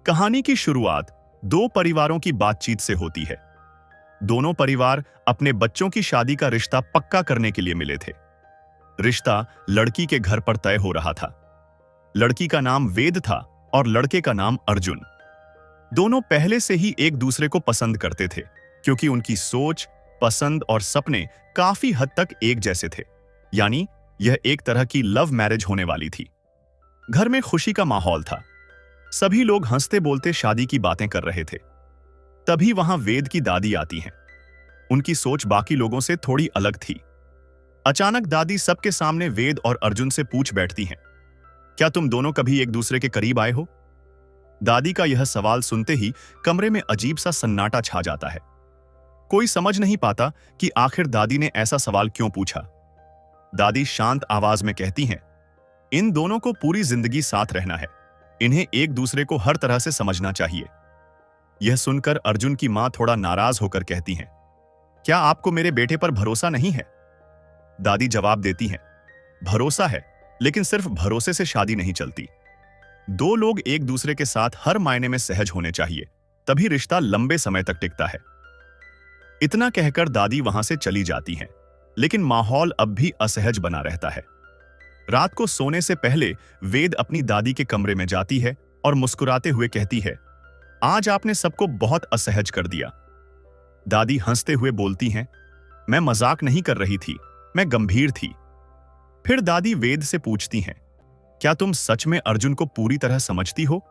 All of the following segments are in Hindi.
कहानी की शुरुआत दो परिवारों की बातचीत से होती है। दोनों परिवार अपने बच्चों की शादी का रिश्ता पक्का करने के लिए मिले थे। रिश्ता लड़की के घर पर तय हो रहा था। लड़की का नाम वेद था और लड़के का नाम अर्जुन। दोनों पहले से ही एक दूसरे को पसंद करते थे, क्योंकि उनकी सोच, पसंद और सपने काफी हद तक एक जैसे थे। यानी यह एक तरह की लव मैरिज होने वाली थी। घर में खुशी का माहौल था। सभी लोग हंसते बोलते शादी की बातें कर रहे थे। तभी वहां वेद की दादी आती हैं। उनकी सोच बाकी लोगों से थोड़ी अलग थी। अचानक दादी सबके सामने वेद और अर्जुन से पूछ बैठती हैं, क्या तुम दोनों कभी एक दूसरे के करीब आए हो? दादी का यह सवाल सुनते ही कमरे में अजीब सा सन्नाटा छा जाता है। कोई समझ नहीं पाता कि आखिर दादी ने ऐसा सवाल क्यों पूछा। दादी शांत आवाज में कहती हैं, इन दोनों को पूरी जिंदगी साथ रहना है। इन्हें एक दूसरे को हर तरह से समझना चाहिए। यह सुनकर अर्जुन की मां थोड़ा नाराज होकर कहती हैं, क्या आपको मेरे बेटे पर भरोसा नहीं है? दादी जवाब देती हैं, भरोसा है, लेकिन सिर्फ भरोसे से शादी नहीं चलती। दो लोग एक दूसरे के साथ हर मायने में सहज होने चाहिए, तभी रिश्ता लंबे समय तक टिकता है। इतना कहकर दादी वहां से चली जाती हैं, लेकिन माहौल अब भी असहज बना रहता है। रात को सोने से पहले वेद अपनी दादी के कमरे में जाती है और मुस्कुराते हुए कहती है, आज आपने सबको बहुत असहज कर दिया। दादी हंसते हुए बोलती हैं, मैं मजाक नहीं कर रही थी, मैं गंभीर थी। फिर दादी वेद से पूछती हैं, क्या तुम सच में अर्जुन को पूरी तरह समझती हो?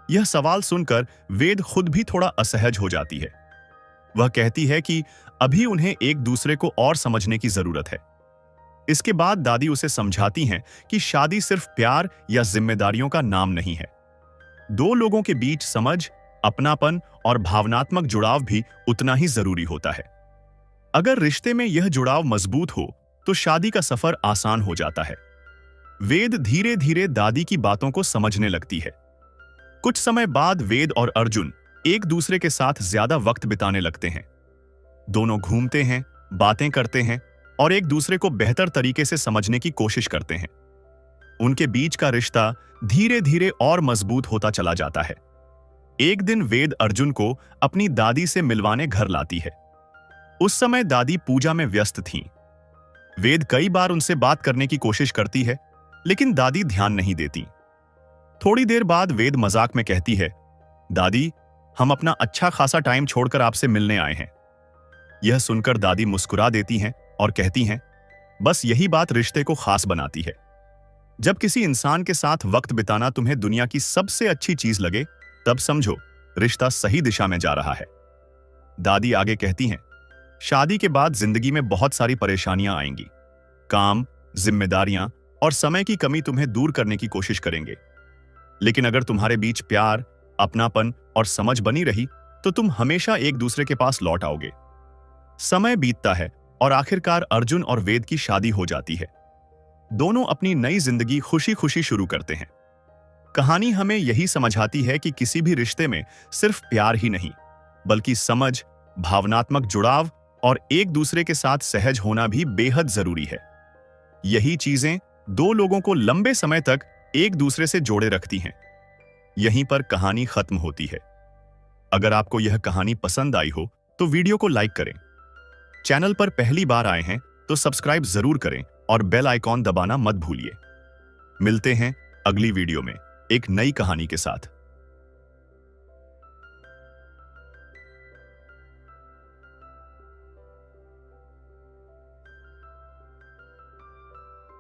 यह सवाल सुनकर वेद खुद भी थोड़ा असहज हो जाती है। वह कहती है कि अभी उन्हें एक दूसरे को और समझने की जरूरत है। इसके बाद दादी उसे समझाती हैं कि शादी सिर्फ प्यार या जिम्मेदारियों का नाम नहीं है। दो लोगों के बीच समझ, अपनापन और भावनात्मक जुड़ाव भी उतना ही जरूरी होता है। अगर रिश्ते में यह जुड़ाव मजबूत हो तो शादी का सफर आसान हो जाता है। वेद धीरे धीरे दादी की बातों को समझने लगती है। कुछ समय बाद वेद और अर्जुन एक दूसरे के साथ ज्यादा वक्त बिताने लगते हैं। दोनों घूमते हैं, बातें करते हैं और एक दूसरे को बेहतर तरीके से समझने की कोशिश करते हैं। उनके बीच का रिश्ता धीरे धीरे और मजबूत होता चला जाता है। एक दिन वेद अर्जुन को अपनी दादी से मिलवाने घर लाती है। उस समय दादी पूजा में व्यस्त थीं। वेद कई बार उनसे बात करने की कोशिश करती है, लेकिन दादी ध्यान नहीं देती। थोड़ी देर बाद वेद मजाक में कहती है, दादी, हम अपना अच्छा खासा टाइम छोड़कर आपसे मिलने आए हैं। यह सुनकर दादी मुस्कुरा देती हैं और कहती हैं, बस यही बात रिश्ते को खास बनाती है। जब किसी इंसान के साथ वक्त बिताना तुम्हें दुनिया की सबसे अच्छी चीज लगे, तब समझो रिश्ता सही दिशा में जा रहा है। दादी आगे कहती हैं, शादी के बाद जिंदगी में बहुत सारी परेशानियां आएंगी। काम, जिम्मेदारियां और समय की कमी तुम्हें दूर करने की कोशिश करेंगे। लेकिन अगर तुम्हारे बीच प्यार, अपनापन और समझ बनी रही तो तुम हमेशा एक दूसरे के पास लौट आओगे। समय बीतता है और आखिरकार अर्जुन और वेद की शादी हो जाती है। दोनों अपनी नई जिंदगी खुशी खुशी शुरू करते हैं। कहानी हमें यही समझाती है कि किसी भी रिश्ते में सिर्फ प्यार ही नहीं, बल्कि समझ, भावनात्मक जुड़ाव और एक दूसरे के साथ सहज होना भी बेहद जरूरी है। यही चीजें दो लोगों को लंबे समय तक एक दूसरे से जोड़े रखती हैं। यहीं पर कहानी खत्म होती है। अगर आपको यह कहानी पसंद आई हो तो वीडियो को लाइक करें। चैनल पर पहली बार आए हैं तो सब्सक्राइब जरूर करें और बेल आइकॉन दबाना मत भूलिए। मिलते हैं अगली वीडियो में एक नई कहानी के साथ।